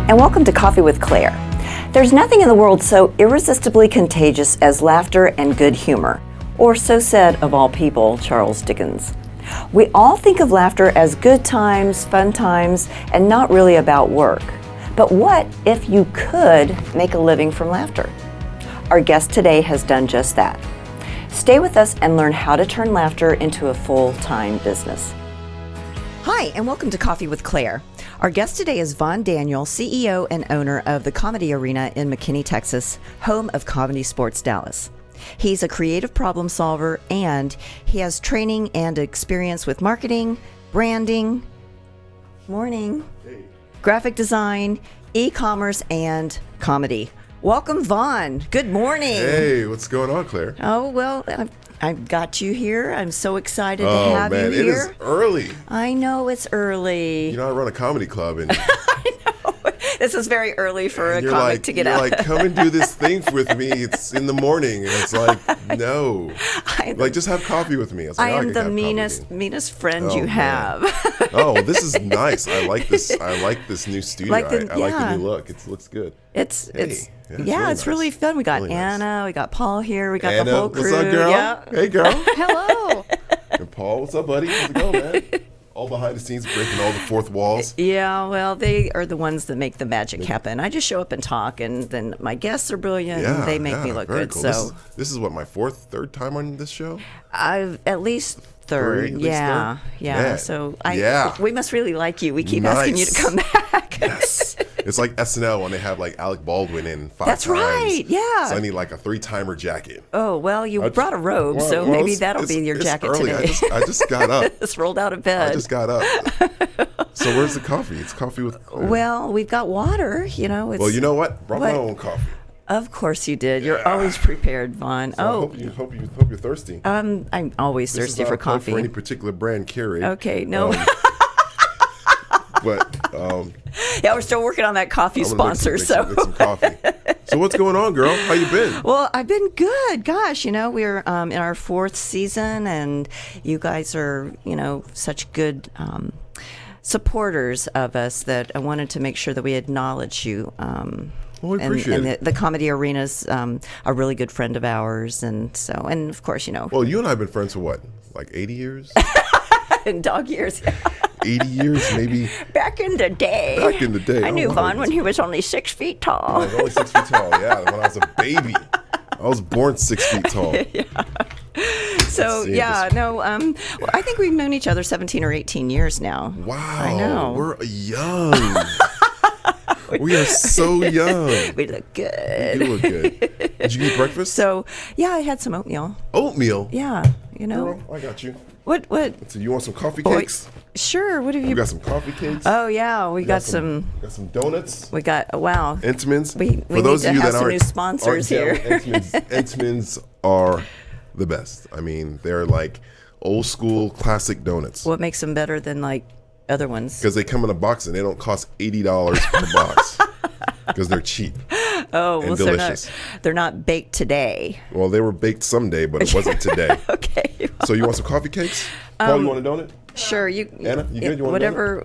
and welcome to Coffee with Claire. There's nothing in the world so irresistibly contagious as laughter and good humor, or so said of all people, Charles Dickens. We all think of laughter as good times, fun times, and not really about work. But what if you could make a living from laughter? Our guest today has done just that. Stay with us and learn how to turn laughter into a full-time business. Hi, and welcome to Coffee with Claire. Our guest today is Vaughn Daniel, CEO and owner of the Comedy Arena in McKinney, Texas, home of ComedySportzDallas. He's a creative problem solver, and he has training and experience with marketing, branding, graphic design, e-commerce, and comedy. Welcome, Vaughn. Good morning. Hey, what's going on, Claire? Oh, well, I've got you here. I'm so excited to have you here. It is early. I know it's early. You know, I run a comedy club, and I know. This is very early for a comic to get out. You're like, come and do this thing with me. It's in the morning, and it's like, no. Just have coffee with me. I am the meanest friend you have. Oh, this is nice. I like this. I like this new studio. I like the new look. It looks good. It's really fun. We got really Anna, we got Paul here, we got Anna, the whole crew. What's up, girl? Yeah. Hey, girl. Hello. And Paul, what's up, buddy? How's it going, man? All behind the scenes, breaking all the fourth walls. Yeah, well, they are the ones that make the magic happen. I just show up and talk, and then my guests are brilliant, and they make me look good. Cool. So this is what, my third time on this show? I've at least third. Yeah. So we must really like you. We keep asking you to come back. Yes. It's like SNL when they have like Alec Baldwin in 5 times. That's right. Yeah. So I need like a 3-timer jacket. Oh, well, you brought a robe, so maybe that'll be your jacket early. today. I just got up. Just rolled out of bed. I just got up. So where's the coffee? It's coffee with Claire. Well, we've got water. Well, you know what? Brought my own coffee. Of course you did. You're always prepared, Vaughn. So I hope you're thirsty. I'm always thirsty for coffee. For any particular brand, Keurig. Okay, no. But we're still working on that coffee sponsor. Make some coffee. So what's going on, girl? How you been? Well, I've been good. Gosh, we're in our 4th season, and you guys are, such good supporters of us that I wanted to make sure that we acknowledge you. Well, we appreciate it. The Comedy Arena's a really good friend of ours, and of course, Well, you and I have been friends for what, like 80 years? In dog years. 80 years, maybe. Back in the day. I knew Vaughn when he was only 6 feet tall. I was only 6 feet tall, yeah, when I was a baby. I was born 6 feet tall. Yeah. So, I think we've known each other 17 or 18 years now. Wow. I know. We're young. We are so young. We look good. You look good. Did you eat breakfast? So, I had some oatmeal. Oatmeal? Yeah, Girl, I got you. What? So you want some coffee cakes? Sure. What have you? We got some coffee cakes. Oh yeah, we got some. Got some donuts. We got wow. Entenmann's. We need to have some new sponsors here. Entenmann's are the best. I mean, they're like old school classic donuts. What makes them better than like other ones? Because they come in a box and they don't cost $80 per box. Because they're cheap. Oh, and delicious. They're not baked today. Well, they were baked someday, but it wasn't today. Okay. Well. So you want some coffee cakes? Paul, you want a donut? Sure. Anna, you good? You want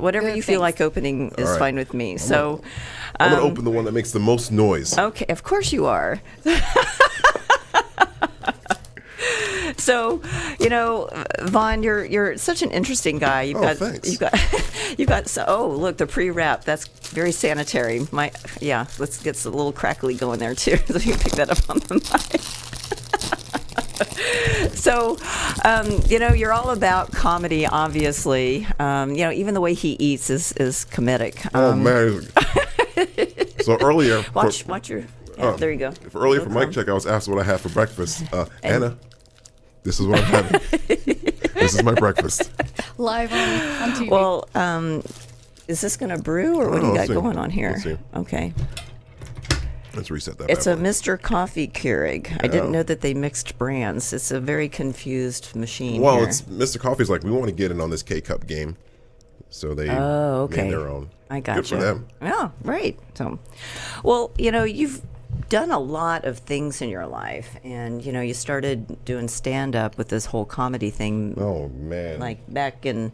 whatever you feel like opening is fine with me. I'm going to open the one that makes the most noise. Okay, of course you are. So, Vaughn, you're such an interesting guy. Thanks. You've got. Oh, look, the pre-wrap. That's very sanitary. Let's get a little crackly going there too, so you can pick that up on the mic. So, you're all about comedy, obviously. Even the way he eats is comedic. Oh man! So earlier, watch your. Yeah, there you go. Earlier for mic check, I was asked what I had for breakfast. Anna. This is what I'm having. This is my breakfast. Live on TV. Well, is this going to brew, or what do you got going on here? Let's see. Okay. Let's reset that. It's a Mr. Coffee Keurig. I didn't know that they mixed brands. It's a very confused machine. Well, here. it's Mr. Coffee's like, we want to get in on this K-Cup game. So they made their own. I got Good you. for them. Yeah, right. So, well, you've done a lot of things in your life, and you started doing stand-up with this whole comedy thing. Oh man! Like back in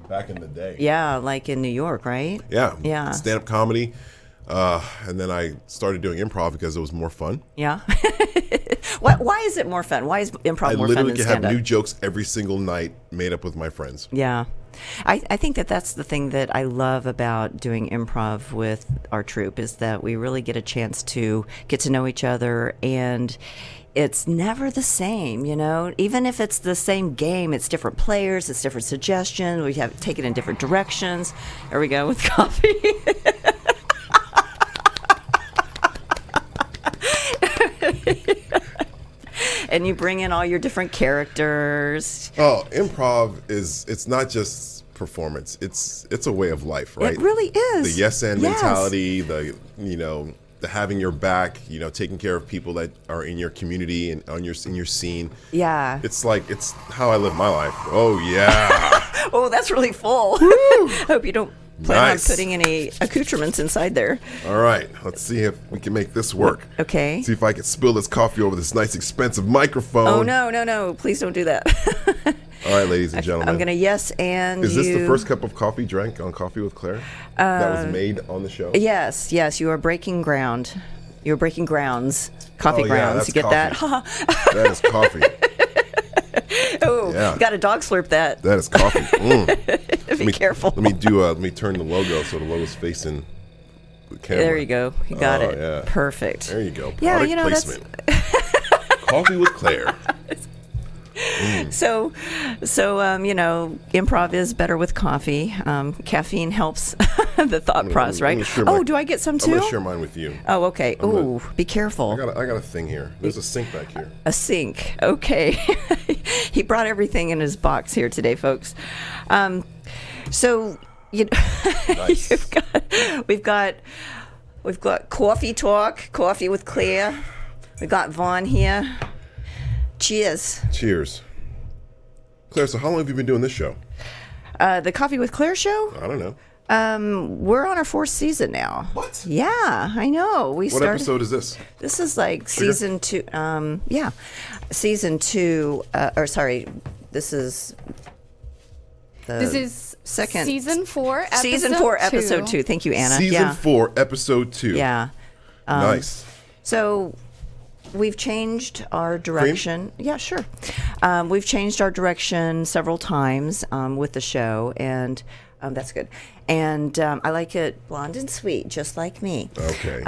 the day. Yeah, like in New York, right? Yeah. Stand-up comedy. And then I started doing improv because it was more fun. Yeah. Why is it more fun? Why is improv I more fun literally than can have stand-up? new jokes every single night made up with my friends. Yeah. I think that's the thing that I love about doing improv with our troupe is that we really get a chance to get to know each other, and it's never the same, you know? Even if it's the same game, it's different players, it's different suggestions, we have taken in different directions. There we go with coffee. And you bring in all your different characters. Oh, improv it's not just performance. It's a way of life, right? It really is. The yes and mentality, the having your back, taking care of people that are in your community and in your scene. Yeah. It's how I live my life. Oh yeah. Oh, that's really full. Hope you don't plan on putting any accoutrements inside there. All right, let's see if we can make this work. Okay. See if I can spill this coffee over this nice, expensive microphone. Oh, no. Please don't do that. All right, ladies and gentlemen. I'm going to yes and Is this the first cup of coffee drank on Coffee with Claire that was made on the show? Yes. You are breaking ground. You're breaking grounds. Coffee grounds. That's you get coffee. that? That is coffee. Oh, Yeah. got to dog slurp that. That is coffee. Mm. Be careful. Let me turn the logo so the logo's facing the camera. There you go. You got it. Yeah. Perfect. There you go. Product Yeah, placement. Coffee with Claire. So, improv is better with coffee. Caffeine helps the thought process, right? Do I get some too? I'm going to share mine with you. Oh, okay. Ooh, be careful. I got a thing here. There's a sink back here. A sink. Okay. He brought everything in his box here today, folks. So, Nice. we've got coffee talk, coffee with Claire. We've got Vaughn here. Cheers. Cheers. Claire, so how long have you been doing this show? The Coffee with Claire show? I don't know. We're on our 4th season now. What? Yeah, I know. What episode is this? This is like season 2. Season 2. This is This is second season 4, episode season 4, 2. episode 2. Thank you, Anna. Season 4, episode 2. Yeah. Nice. So we've changed our direction. Yeah, sure. We've changed our direction several times with the show, and that's good. And I like it blonde and sweet, just like me. Okay.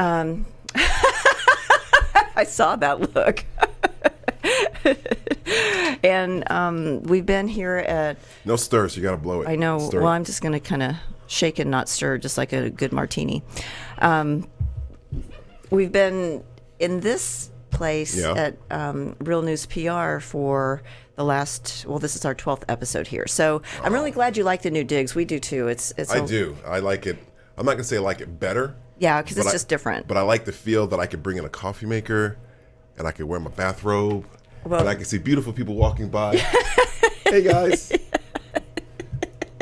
I saw that look. And we've been here at... No stir, so you got to blow it. I know. Stir Well, it. I'm just going to kind of shake and not stir, just like a good martini. We've been in this place at Real News PR for the last, this is our 12th episode here. So I'm really glad you like the new digs. We do too. I do. I like it. I'm not going to say I like it better. Yeah, because it's just different. But I like the feel that I could bring in a coffee maker and I could wear my bathrobe and I can see beautiful people walking by. Hey, guys.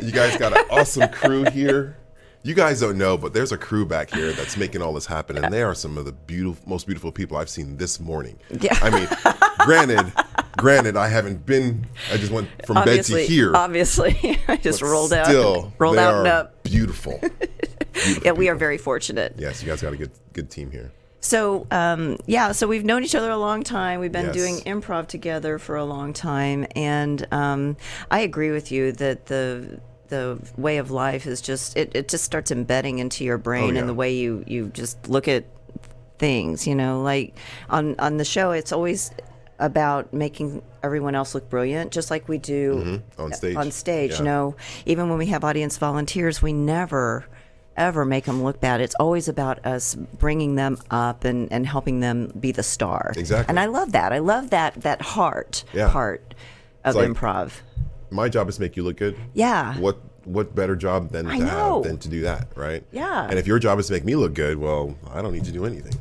You guys got an awesome crew here. You guys don't know, but there's a crew back here that's making all this happen, and they are some of the most beautiful people I've seen this morning. Yeah. I mean, granted, I haven't been. I just went from bed to here. Obviously, I just rolled out they and are up. Beautiful. Yeah, we are very fortunate. Yes, you guys got a good team here. So, so we've known each other a long time. We've been doing improv together for a long time, and I agree with you that the way of life is just it just starts embedding into your brain and the way you just look at things, like on the show it's always about making everyone else look brilliant, just like we do on stage. Even when we have audience volunteers, we never ever make them look bad. It's always about us bringing them up and helping them be the star. Exactly. And I love that. I love that heart part of improv. My job is to make you look good. Yeah. What better job than to do that, right? Yeah. And if your job is to make me look good, well, I don't need to do anything.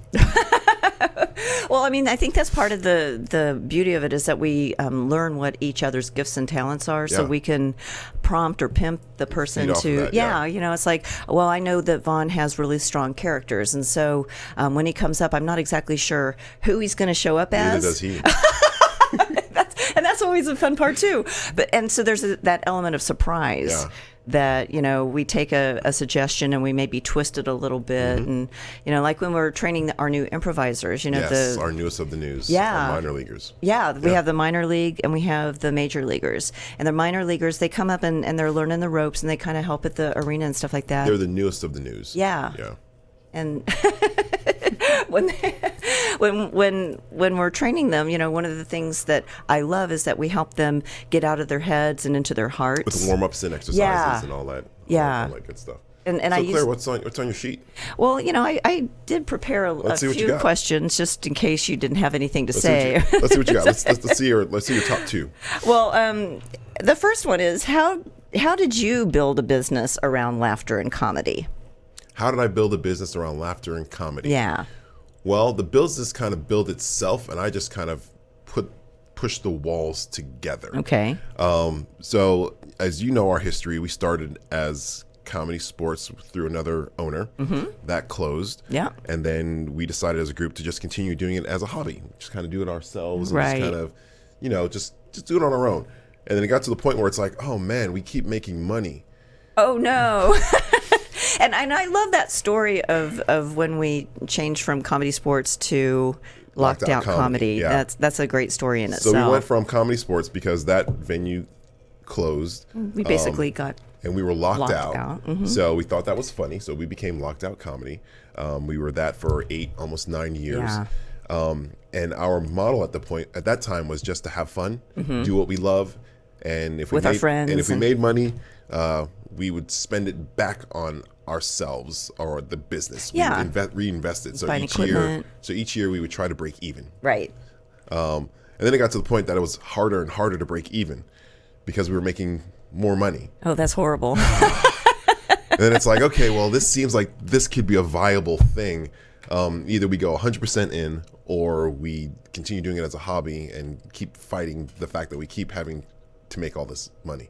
Well, I mean, I think that's part of the beauty of it is that we learn what each other's gifts and talents are, so we can prompt or pimp the person to. It's like, well, I know that Vaughn has really strong characters, and so when he comes up, I'm not exactly sure who he's going to show up as. Neither does he. And that's always a fun part too. And so there's that element of surprise that, we take a suggestion and we maybe twist it a little bit. And, like when we're training our new improvisers, yes, our newest of the news, our minor leaguers. Yeah, we have the minor league and we have the major leaguers. And the minor leaguers, they come up and they're learning the ropes and they kind of help at the arena and stuff like that. They're the newest of the news. Yeah. Yeah. And when we're training them, one of the things that I love is that we help them get out of their heads and into their hearts with warm-ups and exercises and all that. All that good stuff. And so Claire, what's on your sheet? Well, I did prepare a few questions just in case you didn't have anything to say. Let's see what you got. Let's see your top two. Well, the first one is how did you build a business around laughter and comedy? How did I build a business around laughter and comedy? Yeah. Well, the business kind of built itself, and I just kind of pushed the walls together. Okay. So, as you know, our history, we started as Comedy Sports through another owner. That closed. Yeah. And then we decided as a group to just continue doing it as a hobby, just kind of do it ourselves, and right. just kind of, just do it on our own. And then it got to the point where it's like, oh man, we keep making money. Oh no. And I love that story of when we changed from Comedy Sports to Locked Out Comedy. Yeah. That's a great story in itself. So we went from Comedy Sports because that venue closed. We basically and we were locked out. Mm-hmm. So we thought that was funny. So we became Locked Out Comedy. We were that for 8, almost 9 years. Yeah. And our model at that time was just to have fun, do what we love, and if we with our friends, and if we made money, we would spend it back on ourselves or the business. Yeah. We would reinvest it. So each year we would try to break even. Right. And then it got to the point that it was harder and harder to break even because we were making more money. Oh, that's horrible. And then it's like, okay, well, this seems like this could be a viable thing. Either we go 100% in or we continue doing it as a hobby and keep fighting the fact that we keep having to make all this money.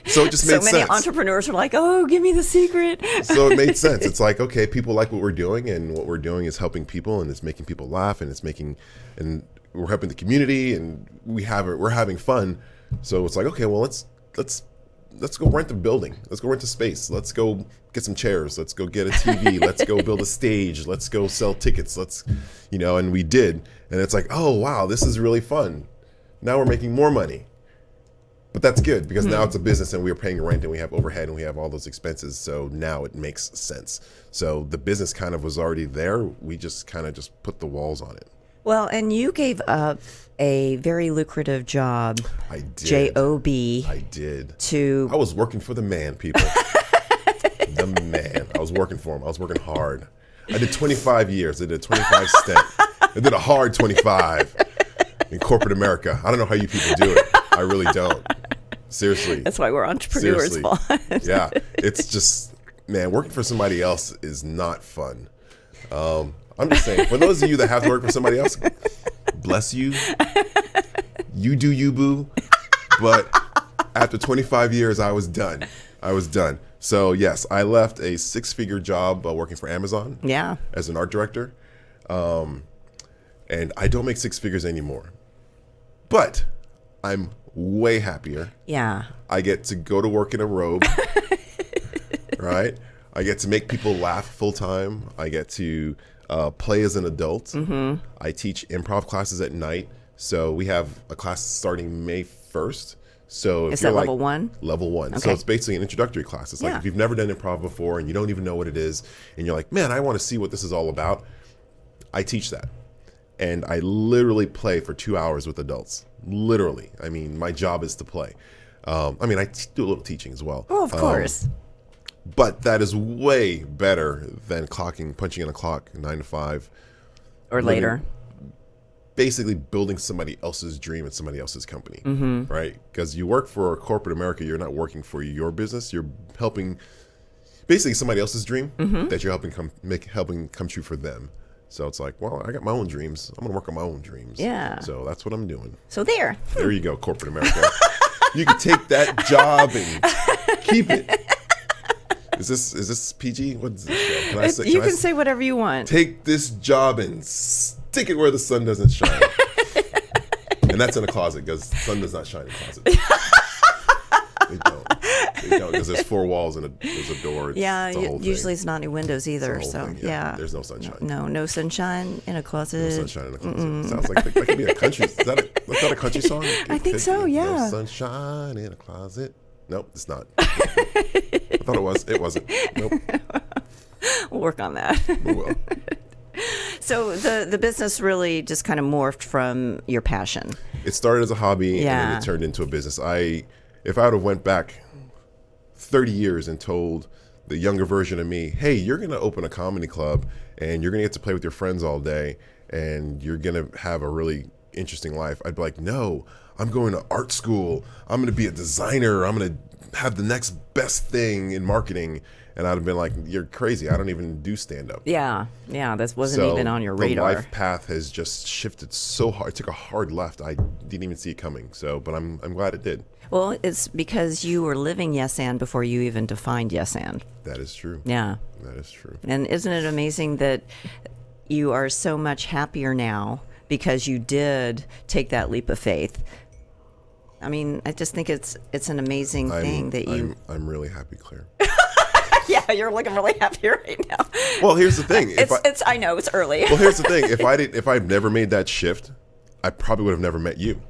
So it just made sense. So many entrepreneurs are like, oh, give me the secret. So it made sense. It's like, okay, people like what we're doing, and what we're doing is helping people, and it's making people laugh, and we're helping the community, and we're having fun. So it's like, okay, well, let's go rent a building. Let's go rent a space. Let's go get some chairs. Let's go get a TV. Let's go build a stage. Let's go sell tickets. And we did. And it's like, oh, wow, this is really fun. Now we're making more money. But that's good because now it's a business and we're paying rent and we have overhead and we have all those expenses. So now it makes sense. So the business kind of was already there. We just kind of just put the walls on it. Well, and you gave up a very lucrative job. I did. J-O-B. I did. I was working for the man, people. The man. I was working for him. I was working hard. I did 25 years. I did a 25 stint. I did a hard 25 in corporate America. I don't know how you people do it. I really don't. Seriously. That's why we're entrepreneurs. Yeah. It's just, man, working for somebody else is not fun. I'm just saying, for those of you that have to work for somebody else, bless you. You do you, boo. But after 25 years, I was done. So, yes, I left a 6-figure job working for Amazon as an art director. And I don't make 6 figures anymore. But I'm way happier. Yeah. I get to go to work in a robe. Right? I get to make people laugh full time. I get to play as an adult. Mm-hmm. I teach improv classes at night. So we have a class starting May 1st. So is that level 1? Level 1. Okay. So it's basically an introductory class. It's like if you've never done improv before and you don't even know what it is, and you're like, man, I want to see what this is all about. I teach that. And I literally play for 2 hours with adults. Literally. I mean, my job is to play. I do a little teaching as well. Oh, of course. But that is way better than punching in a clock 9 to 5. Or later. Basically building somebody else's dream at somebody else's company, right? Because you work for corporate America, you're not working for your business. You're helping basically somebody else's dream that you're helping come true for them. So it's like, well, I got my own dreams. I'm gonna work on my own dreams. Yeah. So that's what I'm doing. So there you go, corporate America. You can take that job and keep it. Is this PG? What's this show? You can say whatever you want. Take this job and stick it where the sun doesn't shine. And that's in a closet because the sun does not shine in closets. don't, because there's 4 walls and there's a door. It's the whole thing. Usually it's not any windows either. It's the whole So thing, yeah. There's no sunshine. No sunshine in a closet. No sunshine in a closet. Sounds like that could be a country. Is that a country song? I think so. Yeah. No sunshine in a closet. Nope, it's not. I thought it was. It wasn't. Nope. We'll work on that. We will. So the business really just kind of morphed from your passion. It started as a hobby and then it turned into a business. If I would have went back 30 years and told the younger version of me, hey, you're going to open a comedy club and you're going to get to play with your friends all day and you're going to have a really interesting life, I'd be like, no, I'm going to art school. I'm going to be a designer. I'm going to have the next best thing in marketing. And I'd have been like, you're crazy. I don't even do stand-up. Yeah, that wasn't even on your radar. The life path has just shifted so hard. It took a hard left. I didn't even see it coming. But I'm glad it did. Well, it's because you were living yes and before you even defined yes and. That is true. Yeah. That is true. And isn't it amazing that you are so much happier now because you did take that leap of faith? I mean, I just think it's an amazing thing that you... I'm really happy, Claire. Yeah, you're looking really happy right now. Well, here's the thing. I know it's early. Well, here's the thing. If I'd never made that shift, I probably would have never met you.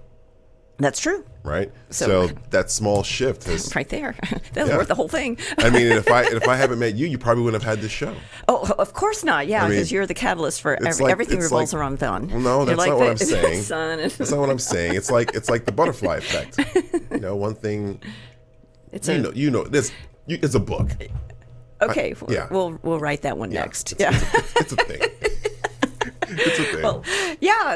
That's true. Right. So that small shift has right there. That's worth the whole thing. I mean, if I haven't met you, you probably wouldn't have had this show. Oh, of course not. Yeah, because you're the catalyst for everything revolves around fun. Well, no, that's not what I'm saying. That's not what I'm saying. It's like the butterfly effect. One thing. It's a book. Okay, we'll write that one next. It's a thing. It's a thing. Well,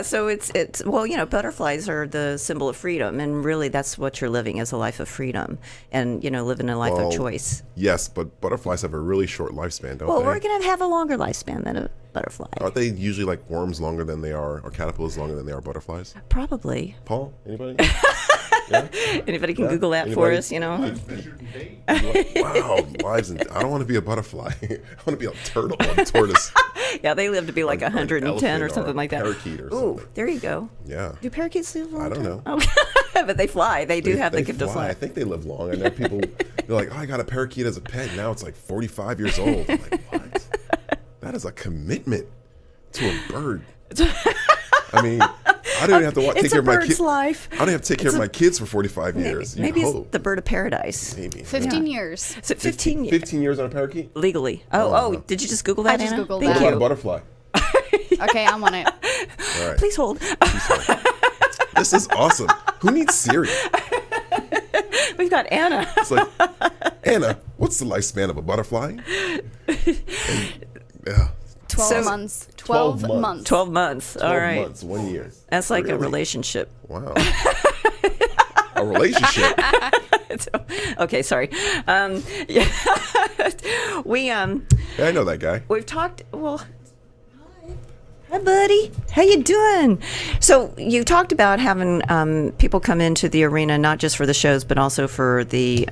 so it's butterflies are the symbol of freedom, and really that's what you're living is a life of freedom, and living a life of choice. Yes, but butterflies have a really short lifespan, don't they? Well, we're gonna have a longer lifespan than a butterfly. Aren't they usually like worms longer than they are, or caterpillars longer than they are butterflies? Probably. Paul, anybody? Yeah? Anybody can Google that for us, Wow, lives and I don't want to be a butterfly. I want to be a turtle or a tortoise. Yeah, they live to be like 110 or something like that. Parakeet or something. Ooh, there you go. Yeah. Do parakeets live long? I don't know. Oh, but they fly. They do have the gift of flying. I think they live long. I know people, they're like, oh, I got a parakeet as a pet. Now it's like 45 years old. I'm like, what? That is a commitment to a bird. I mean, I don't even have to take care of my kids. Life. I don't have to take care of my kids for 45 years. Maybe it's the bird of paradise. Maybe 15 years. So 15 years. 15 years on a parakeet? Legally. Oh, did you just Google that? I just Googled Thank that. you. What about a butterfly? Okay, I'm on it. All right. Please hold. This is awesome. Who needs Siri? We've got Anna. It's like, Anna, what's the lifespan of a butterfly? Yeah. 12 months. 12 months. 12 months. All right. 12 months, 1 year. That's like a relationship. Wow. A relationship. Okay, sorry. Yeah. I know that guy. We've talked. Well, hi, buddy. How you doing? So you talked about having people come into the arena not just for the shows, but also for the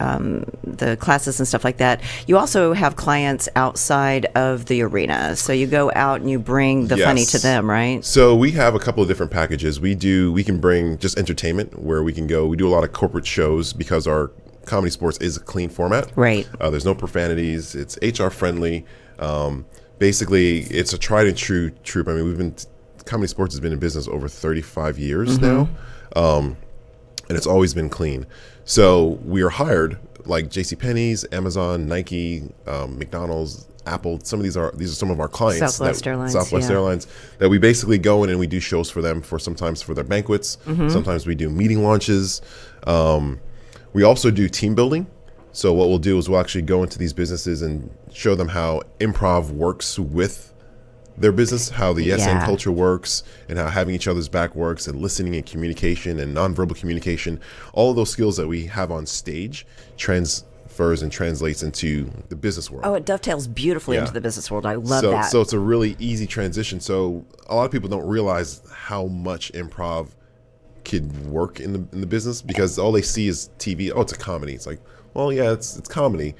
classes and stuff like that. You also have clients outside of the arena, so you go out and you bring the funny to them, right? So we have a couple of different packages. We can bring just entertainment, where we can go. We do a lot of corporate shows because our Comedy Sports is a clean format. Right. There's no profanities. It's HR friendly. Basically, it's a tried and true troupe. I mean, Comedy Sports has been in business over 35 years now, and it's always been clean. So we are hired like JCPenney's, Amazon, Nike, McDonald's, Apple. These are some of our clients. Southwest Airlines. Airlines, that we basically go in and we do shows for them sometimes for their banquets. Sometimes we do meeting launches. We also do team building. So what we'll do is we'll actually go into these businesses and show them how improv works with their business, how the yes and culture works, and how having each other's back works, and listening and communication and nonverbal communication. All of those skills that we have on stage transfers and translates into the business world. Oh, it dovetails beautifully into the business world. I love that. So it's a really easy transition. So a lot of people don't realize how much improv could work in the business, because all they see is TV. Oh, it's a comedy. It's like, well, yeah, it's comedy,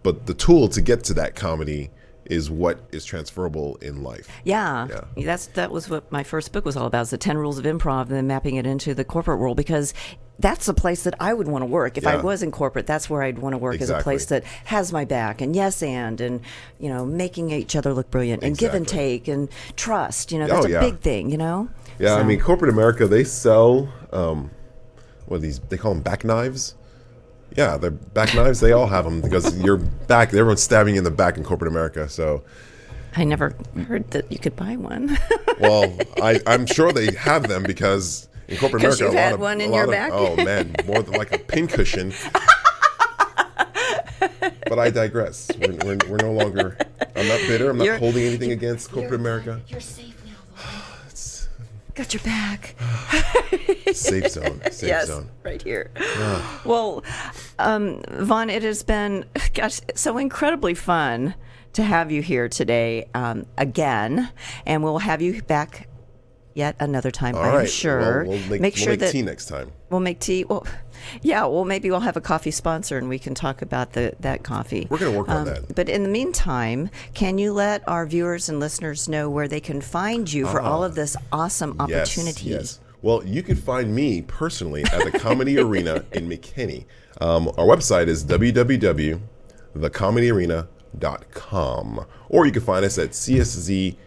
but the tool to get to that comedy is what is transferable in life. Yeah. That was what my first book was all about, is the 10 rules of improv, and then mapping it into the corporate world, because that's the place that I would want to work. If I Yeah. was in corporate, that's where I'd want to work, as a place that has my back, and yes, and making each other look brilliant, and give and Exactly. take, and trust. That's a big thing. Yeah, So- I mean, corporate America, they sell they call them back knives. Yeah, they're back knives. They all have them because your back. Everyone's stabbing you in the back in corporate America. So, I never heard that you could buy one. well, I'm sure they have them because in corporate 'Cause America, you've had one in your back? Oh man, more than like a pincushion. But I digress. We're no longer. I'm not bitter. I'm not holding anything against corporate America. You're safe now. Got your back. Safe zone. Safe Yes, zone. right here. Well, Vaughn, it has been, so incredibly fun to have you here today again, and we'll have you back yet another time, All I'm right. sure. Well, we'll make tea next time. We'll make tea. Well, yeah. Well, maybe we'll have a coffee sponsor, and we can talk about that coffee. We're going to work on that. But in the meantime, can you let our viewers and listeners know where they can find you for all of this awesome opportunity? Yes. Well, you can find me personally at the Comedy Arena in McKinney. Our website is www.thecomedyarena.com, or you can find us at cszdfw.com.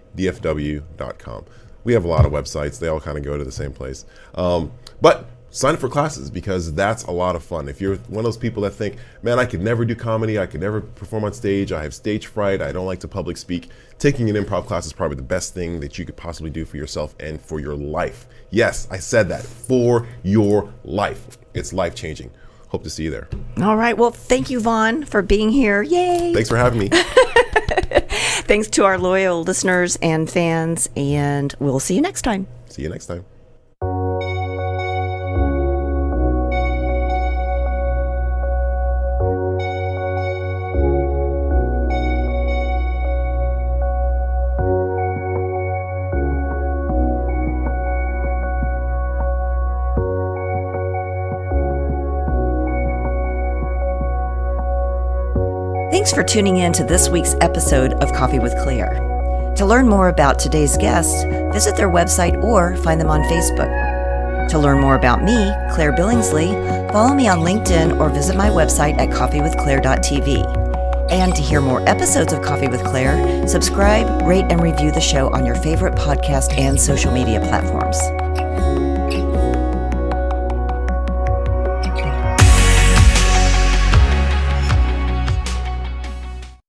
We have a lot of websites. They all kind of go to the same place. But sign up for classes because that's a lot of fun. If you're one of those people that think, man, I could never do comedy, I could never perform on stage, I have stage fright, I don't like to public speak, taking an improv class is probably the best thing that you could possibly do for yourself and for your life. Yes, I said that, for your life. It's life-changing. Hope to see you there. All right. Well, thank you, Vaughn, for being here. Yay. Thanks for having me. Thanks to our loyal listeners and fans, and we'll see you next time. See you next time. Thanks for tuning in to this week's episode of Coffee with Claire. To learn more about today's guests, visit their website or find them on Facebook. To learn more about me, Claire Billingsley, follow me on LinkedIn or visit my website at coffeewithclaire.tv. And to hear more episodes of Coffee with Claire, subscribe, rate, and review the show on your favorite podcast and social media platforms.